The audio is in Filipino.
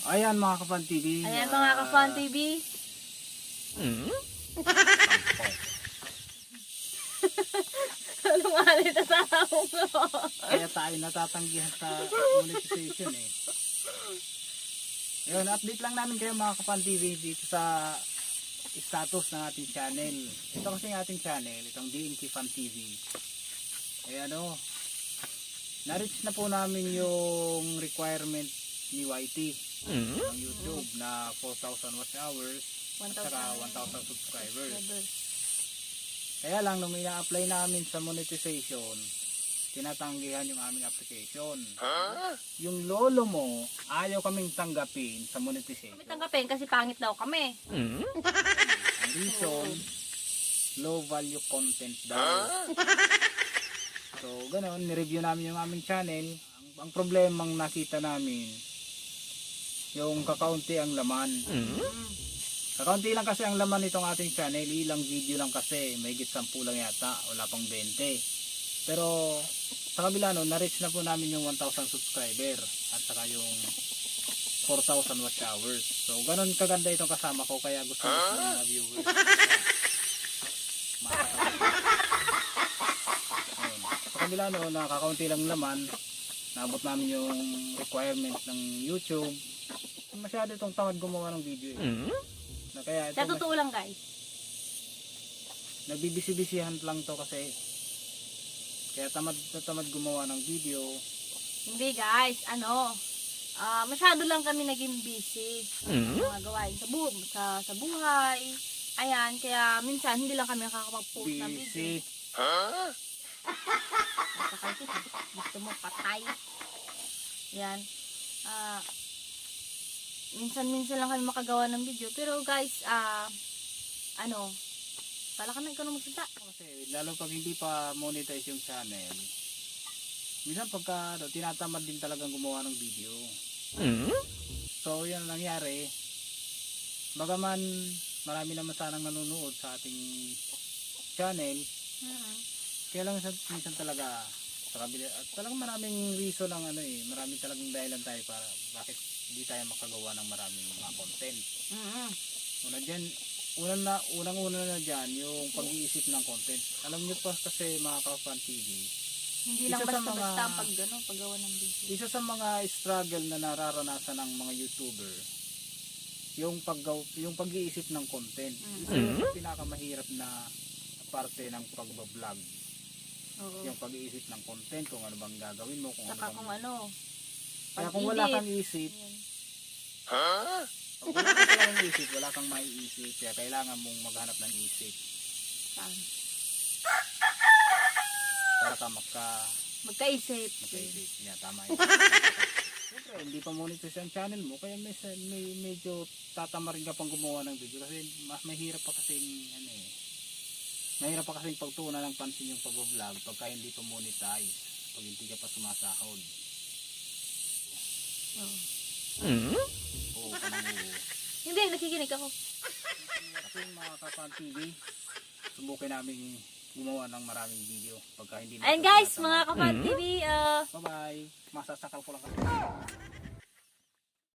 Ayan mga Ka-Fan TV. Ayan mga Ka-Fan TV. Ano nga nito sa hawak ko? Kaya tayo natatanggihan sa monetization eh. Ayun, update lang namin kayo mga Ka-Fan TV dito sa status ng ating channel. Ito kasi ang ating channel, itong DNK Fan TV. Eh ano, na-reach na po namin yung requirement ni YT ng YouTube na 4,000 watch hours at saka 1,000 subscribers. Kaya lang nung ina-apply namin sa monetization, tinatanggihan yung aming application. Yung lolo mo, ayaw kaming tanggapin sa monetization. Kami tanggapin kasi pangit daw kami. Ang reason, low value content daw. So, ganoon, nireview namin yung aming channel. Ang problemang nakita namin, yung kakaunti ang laman. Kakaunti lang kasi ang laman nitong ating channel. Ilang video lang kasi, may higit 10 lang yata, wala pang 20. Pero, sa kabila no, na-reach na po namin yung 1,000 subscriber at saka yung 4,000 watch hours. So, ganun kaganda itong kasama ko, kaya gusto ng mga viewers. Sa kabila no, nakakaunti lang laman, naabot namin yung requirement ng YouTube. Masyado itong tamad gumawa ng video eh. Na kaya ito, Sa totoo lang guys. nagbibisi-bisihan lang to kasi kaya tamad gumawa ng video. Hindi guys, masyado lang kami naging busy. Mga gawain sa buhay. Ayan, kaya minsan hindi lang kami nakakapag-post ng video. Busy. Gusto mo patay. Yan. Minsan lang kami makagawa ng video. Pero guys, pala ka na ikaw na magsalita. Kasi lalo pag hindi pa monetize yung channel, minsan pagka tinatamad din talagang gumawa ng video. So yan ang nangyari. Bagaman marami naman sanang nanonood sa ating channel, kaya lang minsan talaga sa kabila at talagang maraming reason ng maraming talagang dahilan tayo para bakit hindi tayo makagawa ng maraming mga content. Unang-una na dyan yung pag-iisip ng content. Alam niyo pa kasi mga Ka-Fan TV, Hindi lang basta-basta ang paggawa ng video. isa sa mga struggle na nararanasan ng mga YouTuber, yung pag-iisip ng content. Isa yung pinakamahirap na parte ng pagbablog. Yung pag-iisip ng content, kung ano bang gagawin mo, Saka kaya kung wala kang isip, pag wala kang talagang isip, wala kang maiisip, kaya kailangan mong maghanap ng isip para ka magkaisip. Yan, tama yun. Siyempre, hindi pa monetize ang channel mo, kaya medyo tatama rin ka pang gumawa ng video kasi mas mahirap pa kasing mahirap pa kasing pagtuunan ng pansin yung pag-vlog pagka hindi pa monetize, pag hindi ka pa sumasahod. Oo, Hindi, nakikinig ako. kasi mga Ka-Fan TV, subukin namin gumawa ng maraming video pagka hindi Ayan guys, mga Ka-Fan TV, bye bye, masasakal ko lang kasi.